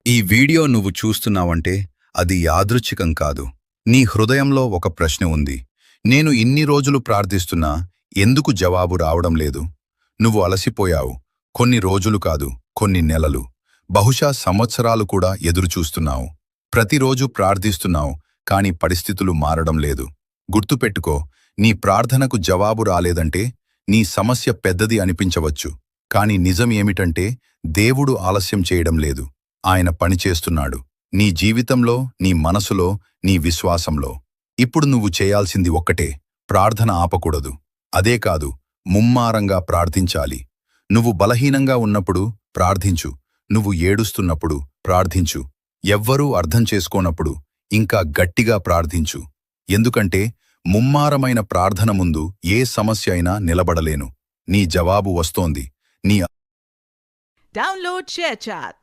ఈ వీడియో నువ్వు చూస్తున్నావంటే అది యాదృచ్ఛికం కాదు. నీ హృదయంలో ఒక ప్రశ్న ఉంది. నేను ఇన్ని రోజులు ప్రార్థిస్తున్నా ఎందుకు జవాబు రావడం లేదు? నువ్వు అలసిపోయావు. కొన్ని రోజులు కాదు, కొన్ని నెలలు, బహుశా సంవత్సరాలు కూడా ఎదురుచూస్తున్నావు. ప్రతిరోజు ప్రార్థిస్తున్నావు, కాని పరిస్థితులు మారడం లేదు. గుర్తుపెట్టుకో, నీ ప్రార్థనకు జవాబు రాలేదంటే నీ సమస్య పెద్దది అనిపించవచ్చు. కాని నిజం ఏమిటంటే దేవుడు ఆలస్యం చేయడం లేదు. ఆయన పనిచేస్తున్నాడు. నీ జీవితంలో, నీ మనసులో, నీ విశ్వాసంలో. ఇప్పుడు నువ్వు చేయాల్సింది ఒక్కటే, ప్రార్థన ఆపకూడదు. అదే కాదు, ముమ్మారంగా ప్రార్థించాలి. నువ్వు బలహీనంగా ఉన్నప్పుడు ప్రార్థించు. నువ్వు ఏడుస్తున్నప్పుడు ప్రార్థించు. ఎవ్వరూ అర్థం చేసుకోనప్పుడు ఇంకా గట్టిగా ప్రార్థించు. ఎందుకంటే ముమ్మారమైన ప్రార్థన ముందు ఏ సమస్య అయినా నిలబడలేను. నీ జవాబు వస్తోంది. నీ Download ShareChat.